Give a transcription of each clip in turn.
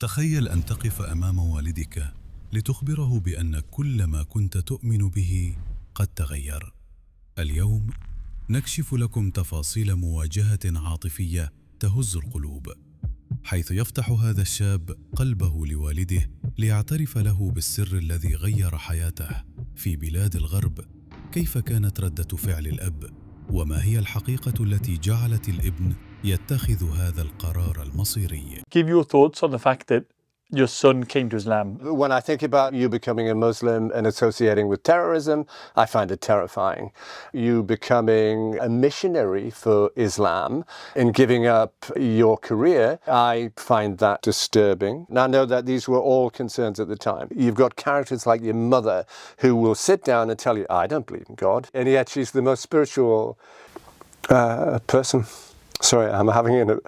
تخيل أن تقف أمام والدك لتخبره بأن كل ما كنت تؤمن به قد تغير. اليوم نكشف لكم تفاصيل مواجهة عاطفية تهز القلوب، حيث يفتح هذا الشاب قلبه لوالده ليعترف له بالسر الذي غير حياته. في بلاد الغرب، كيف كانت ردة فعل الأب؟ وما هي الحقيقة التي جعلت الابن يتخذ هذا القرار المصيري؟ Give your thoughts on the fact that your son came to Islam. When I think about you becoming a Muslim and associating with terrorism, I find it terrifying. You becoming a missionary for Islam and giving up your career, I find that disturbing. And I know that these were all concerns at the time. You've got characters like your mother who will sit down and tell you, I don't believe in God. And yet she's the most spiritual person. Sorry, I'm having an...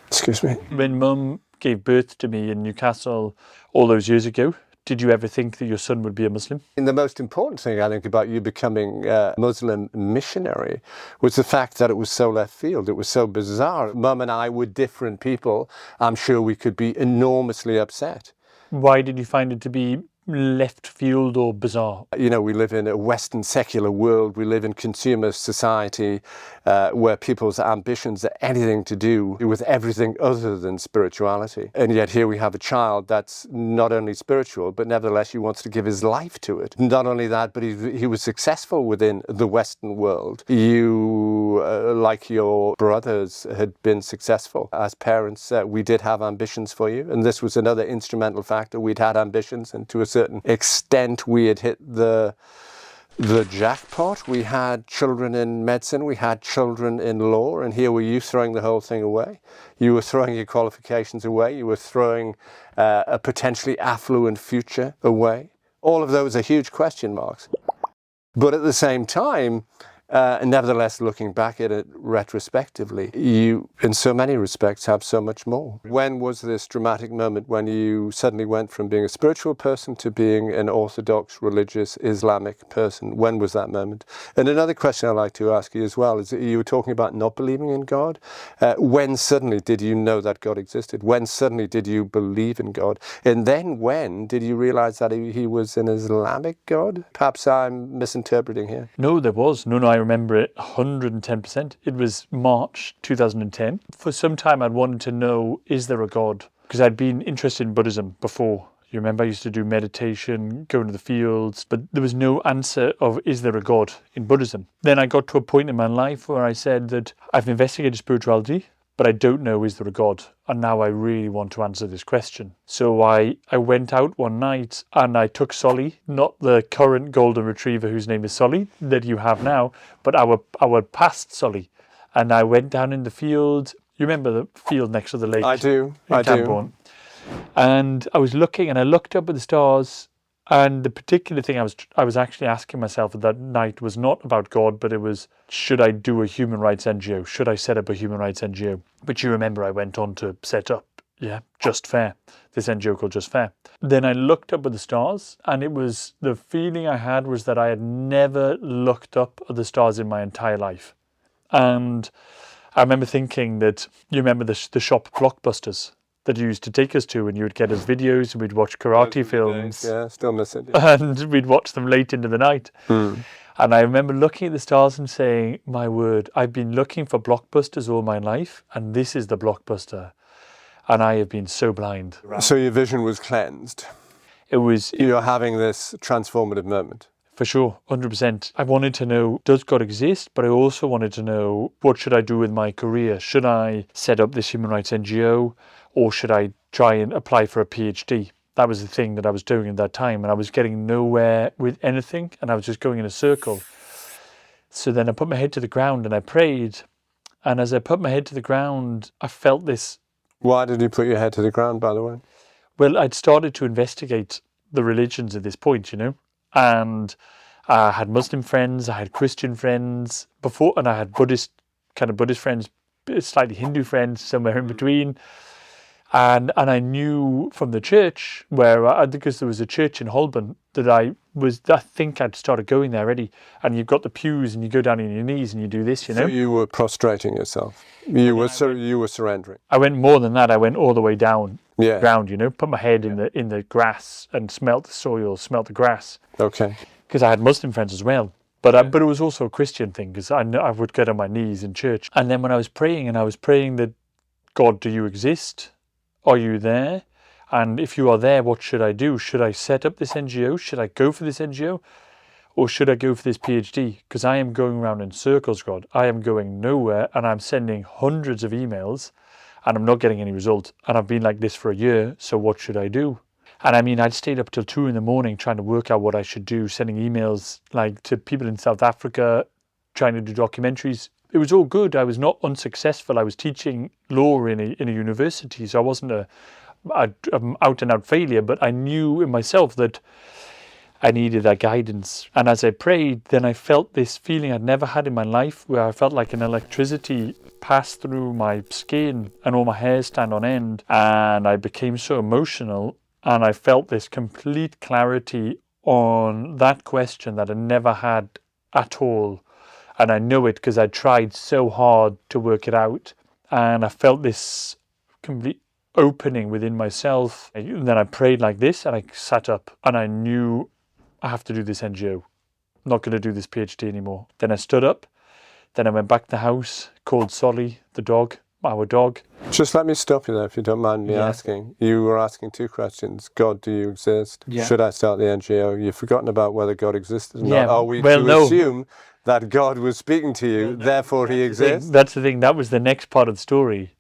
Excuse me. When Mum gave birth to me in Newcastle all those years ago, did you ever think that your son would be a Muslim? And the most important thing I think about you becoming a Muslim missionary was the fact that it was so left field. It was so bizarre. Mum and I were different people. I'm sure we could be enormously upset. Why did you find it to be left field or bizarre? You know, we live in a Western secular world. We live in consumer society where people's ambitions are anything to do with everything other than spirituality. And yet here we have a child that's not only spiritual, but nevertheless he wants to give his life to it. Not only that, but he was successful within the Western world. You, like your brothers, had been successful. As parents, we did have ambitions for you. And this was another instrumental factor. We'd had ambitions, and to a certain extent we had hit the jackpot. We had children in medicine, we had children in law, and here were you throwing the whole thing away. You were throwing your qualifications away. You were throwing a potentially affluent future away. All of those are huge question marks. But at the same time, nevertheless, looking back at it retrospectively, you, in so many respects, have so much more. When was this dramatic moment when you suddenly went from being a spiritual person to being an orthodox, religious, Islamic person? When was that moment? And another question I'd like to ask you as well is that you were talking about not believing in God. When suddenly did you know that God existed? When suddenly did you believe in God? And then when did you realize that he was an Islamic God? Perhaps I'm misinterpreting here. No, there was. No, I remember it 110%. It was March 2010. For some time I'd wanted to know, is there a God? Because I'd been interested in Buddhism before. You remember I used to do meditation, go into the fields, but there was no answer of, is there a God in Buddhism? Then I got to a point in my life where I said that I've investigated spirituality, but I don't know, is there a God? And now I really want to answer this question. So I went out one night and I took Solly, not the current golden retriever whose name is Solly that you have now, but our past Solly. And I went down in the field. You remember the field next to the lake? I do. And I was looking and I looked up at the stars. And the particular thing I was actually asking myself at that night was not about God, but it was, should I do a human rights NGO? Should I set up a human rights NGO? But you remember I went on to set up, Just Fair, this NGO called Just Fair. Then I looked up at the stars, and it was, the feeling I had was that I had never looked up at the stars in my entire life. And I remember thinking that, you remember the shop Blockbusters that you used to take us to, and you would get us videos and we'd watch karate films. Yeah, still miss it. Yeah. And we'd watch them late into the night. And I remember looking at the stars and saying, my word, I've been looking for blockbusters all my life, and this is the blockbuster. And I have been so blind. So your vision was cleansed. You're having this transformative moment. For sure, 100%. I wanted to know, does God exist? But I also wanted to know, what should I do with my career? Should I set up this human rights NGO? Or should I try and apply for a PhD? That was the thing that I was doing at that time. And I was getting nowhere with anything. And I was just going in a circle. So then I put my head to the ground and I prayed. And as I put my head to the ground, I felt this. Why did you put your head to the ground, by the way? Well, I'd started to investigate the religions at this point, And I had Muslim friends, I had Christian friends before, and I had Buddhist friends, slightly Hindu friends, somewhere in between. And I knew from the church, because there was a church in Holborn, that I think I'd started going there already. And you've got the pews and you go down on your knees and you do this, So you were prostrating yourself. You were surrendering. I went more than that. I went all the way down. ground, you know, put my head in the grass and smelt the soil, smelt the grass. Okay. Because I had Muslim friends as well. But it was also a Christian thing, because I would get on my knees in church. And then when I was praying that, God, do you exist? Are you there? And if you are there, what should I do? Should I set up this NGO? Should I go for this NGO? Or should I go for this PhD? Because I am going around in circles, God. I am going nowhere, and I'm sending hundreds of emails, and I'm not getting any result. And I've been like this for a year, so what should I do? And I mean, I'd stayed up till 2 a.m. trying to work out what I should do, sending emails like to people in South Africa, trying to do documentaries. It was all good. I was not unsuccessful. I was teaching law in a university, so I wasn't an out-and-out failure, but I knew in myself that I needed that guidance. And as I prayed, then I felt this feeling I'd never had in my life, where I felt like an electricity pass through my skin and all my hairs stand on end, and I became so emotional. And I felt this complete clarity on that question that I never had at all. And I know it because I tried so hard to work it out. And I felt this complete opening within myself. And then I prayed like this, and I sat up, and I knew I have to do this NGO. I'm not going to do this PhD anymore. Then I stood up. Then I went back to the house, called Solly, the dog, our dog. Just let me stop you there, if you don't mind me asking. You were asking 2 questions. God, do you exist? Yeah. Should I start the NGO? You've forgotten about whether God existed or not. Are we assume that God was speaking to you, therefore he exists? That's the thing. That was the next part of the story.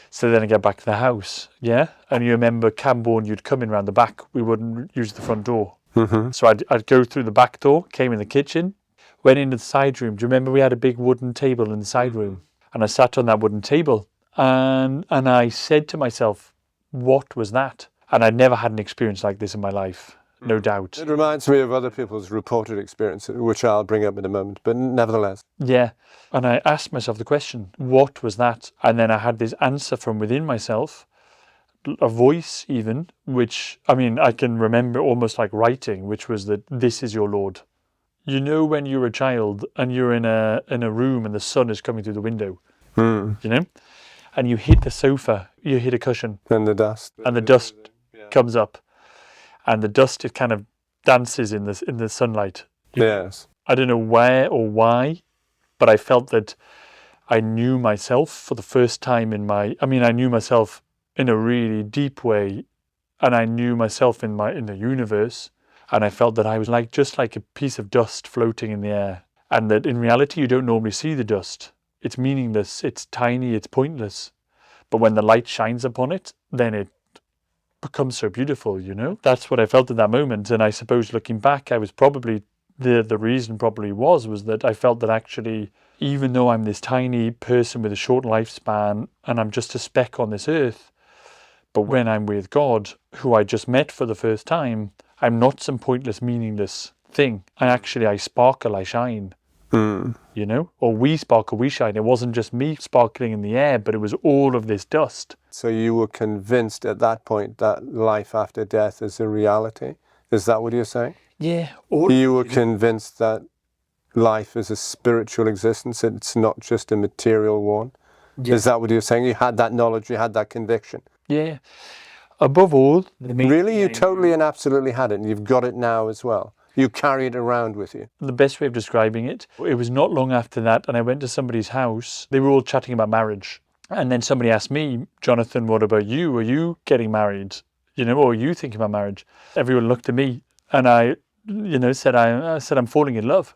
So then I get back to the house, and you remember Camborne, you'd come in around the back. We wouldn't use the front door. Mm-hmm. So I'd go through the back door, came in the kitchen, went into the side room. Do you remember we had a big wooden table in the side room? And I sat on that wooden table, and I said to myself, what was that? And I'd never had an experience like this in my life, no doubt. It reminds me of other people's reported experiences, which I'll bring up in a moment, but nevertheless. Yeah. And I asked myself the question, what was that? And then I had this answer from within myself, a voice even, which, I mean, I can remember almost like writing, which was that this is your Lord. You know, when you're a child and you're in a room and the sun is coming through the window, you know, and you hit the sofa, you hit a cushion. And the dust. And the dust comes up. And the dust, it kind of dances in the sunlight. Yes. I don't know where or why, but I felt that I knew myself for the first time I knew myself in a really deep way, and I knew myself in the universe. And I felt that I was just like a piece of dust floating in the air. And that in reality, you don't normally see the dust. It's meaningless, it's tiny, it's pointless. But when the light shines upon it, then it becomes so beautiful, you know? That's what I felt at that moment. And I suppose looking back, I was probably, the reason probably was that I felt that actually, even though I'm this tiny person with a short lifespan, and I'm just a speck on this earth, but when I'm with God, who I just met for the first time, I'm not some pointless, meaningless thing. I sparkle, I shine, you know? Or we sparkle, we shine. It wasn't just me sparkling in the air, but it was all of this dust. So you were convinced at that point that life after death is a reality? Is that what you're saying? Yeah. You were convinced that life is a spiritual existence, it's not just a material one? Yeah. Is that what you're saying? You had that knowledge, you had that conviction? Yeah. Above all, really, you totally and absolutely had it, and you've got it now as well. You carry it around with you. The best way of describing it, it was not long after that, and I went to somebody's house. They were all chatting about marriage. And then somebody asked me, Jonathan, what about you? Are you getting married? You know, or are you thinking about marriage? Everyone looked at me, and I said I'm falling in love.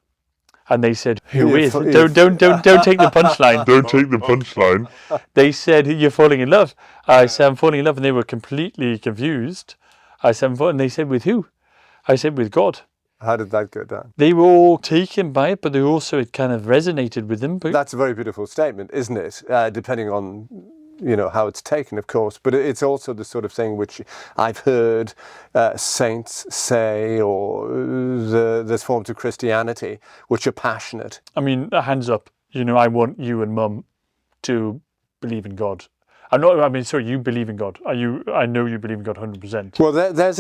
And they said, who is? Don't take the punchline. Don't take the punchline. They said, you're falling in love. I said, I'm falling in love. And they were completely confused. I said, and they said, with who? I said, with God. How did that go down? They were all taken by it, but it kind of resonated with them. But that's a very beautiful statement, isn't it? Depending on, how it's taken, of course. But it's also the sort of thing which I've heard saints say, or there's forms of Christianity which are passionate. I mean, hands up. I want you and Mum to believe in God. You believe in God. I know you believe in God 100%. Well, there's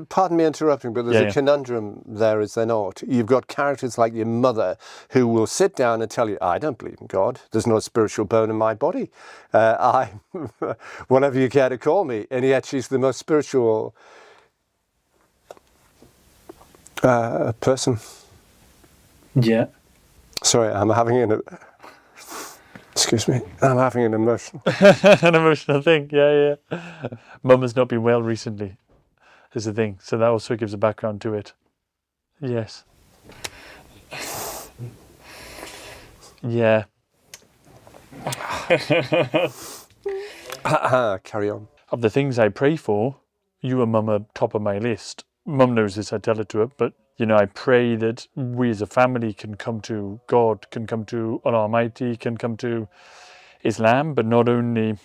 pardon me interrupting, but there's a conundrum there, is there not? You've got characters like your mother who will sit down and tell you, I don't believe in God. There's no spiritual bone in my body. Whatever you care to call me. And yet she's the most spiritual person. Yeah. Sorry, I'm having an emotion. An emotional thing, yeah. Mum has not been well recently, is the thing. So that also gives a background to it. Yes. Yeah. Carry on. Of the things I pray for, you and Mum are top of my list. Mum knows this, I tell it to her, but I pray that we as a family can come to God, can come to an Almighty, can come to Islam, but not only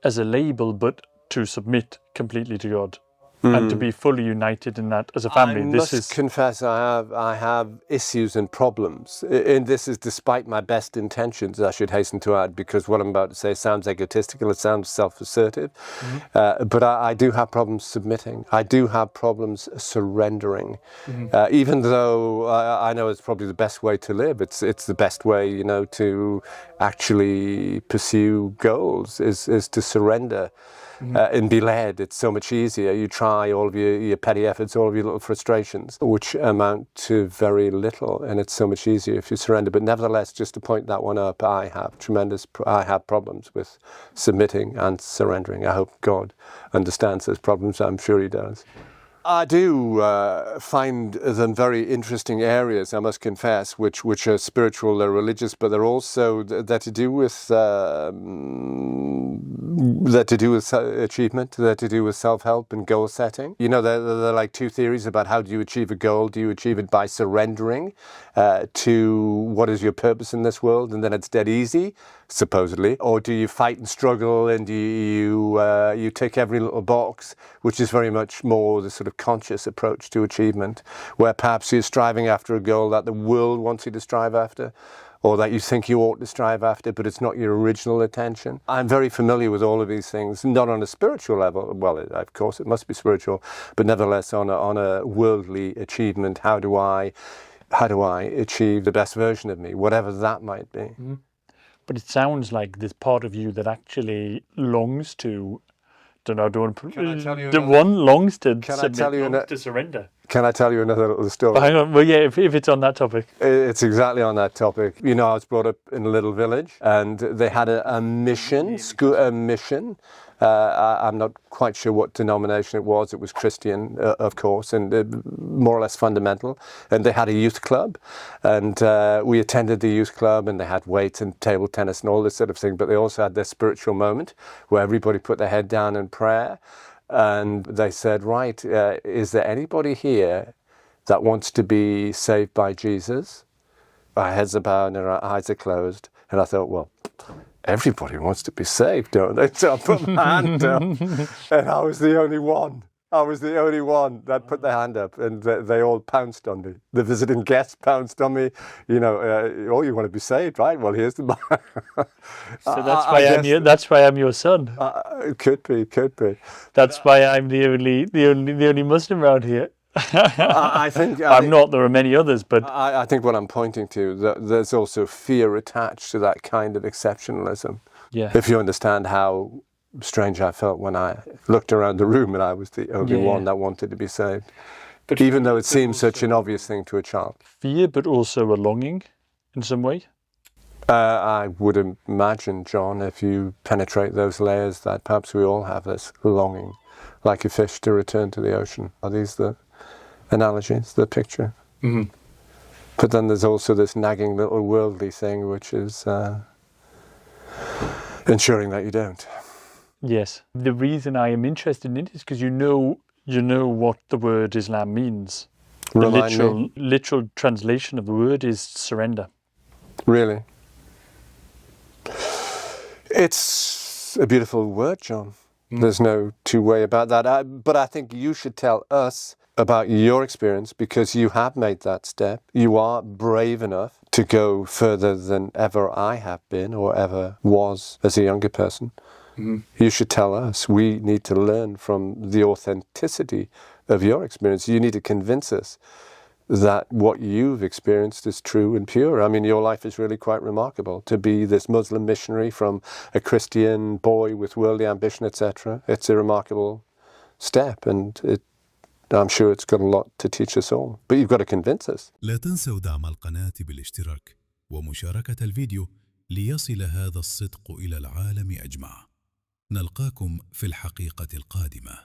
as a label, but to submit completely to God and to be fully united in that as a family. I must confess I have issues and problems. And this is despite my best intentions, I should hasten to add, because what I'm about to say sounds egotistical, it sounds self-assertive. But I do have problems submitting. I do have problems surrendering. Even though I know it's probably the best way to live. It's the best way, to actually pursue goals is to surrender. And be led. It's so much easier. You try all of your petty efforts, all of your little frustrations, which amount to very little, and it's so much easier if you surrender. But nevertheless, just to point that one up, I have problems with submitting and surrendering. I hope God understands those problems. I'm sure He does. I do find them very interesting areas, I must confess, which are spiritual, they're religious, but they're also they're to do with achievement, they're to do with self-help and goal setting. They're like two theories about how do you achieve a goal. Do you achieve it by surrendering to what is your purpose in this world, and then it's dead easy, supposedly, or do you fight and struggle and you tick every little box, which is very much more the sort of conscious approach to achievement, where perhaps you're striving after a goal that the world wants you to strive after, or that you think you ought to strive after, but it's not your original intention. I'm very familiar with all of these things, not on a spiritual level. Well, of course, it must be spiritual, but nevertheless, on a worldly achievement. How do I achieve the best version of me, whatever that might be? But it sounds like there's part of you that actually longs to. Can I tell you longs to submit, to surrender. Can I tell you another little story? But hang on, well, yeah, if it's on that topic. It's exactly on that topic. I was brought up in a little village, and they had a mission, a mission. I'm not quite sure what denomination it was. It was Christian, of course, and more or less fundamental. And they had a youth club, and we attended the youth club, and they had weights and table tennis and all this sort of thing. But they also had their spiritual moment where everybody put their head down in prayer. And they said, right, is there anybody here that wants to be saved by Jesus? Our heads are bowed and our eyes are closed. And I thought, well, everybody wants to be saved, don't they? So I put my hand up, and I was the only one. That put their hand up, and they all pounced on me. The visiting guests pounced on me. You want to be saved, right? Well, here's the. So that's why I'm your son. It could be. That's why I'm the only Muslim around here. I think I'm not. There are many others, but I think what I'm pointing to, there's also fear attached to that kind of exceptionalism. Yeah. If you understand how strange I felt when I looked around the room and I was the only one that wanted to be saved, but even though it seems such an obvious thing to a child. Fear, but also a longing, in some way. I would imagine, John, if you penetrate those layers, that perhaps we all have this longing, like a fish to return to the ocean. Are these the analogies, the picture? Mm-hmm. But then there's also this nagging little worldly thing, which is ensuring that you don't. Yes. The reason I am interested in it is because you know what the word Islam means. The literal translation of the word is surrender. Really? It's a beautiful word, John. There's no two way about that. But I think you should tell us about your experience, because you have made that step. You are brave enough to go further than ever I have been or ever was as a younger person. You should tell us. We need to learn from the authenticity of your experience. You need to convince us that what you've experienced is true and pure. I mean, your life is really quite remarkable. To be this Muslim missionary from a Christian boy with worldly ambition, etc. It's a remarkable step, and I'm sure it's got a lot to teach us all. But you've got to convince us. لا تنسوا دعم القناة بالاشتراك ومشاركة الفيديو ليصل هذا الصدق إلى العالم أجمع. نلقاكم في الحقيقة القادمة.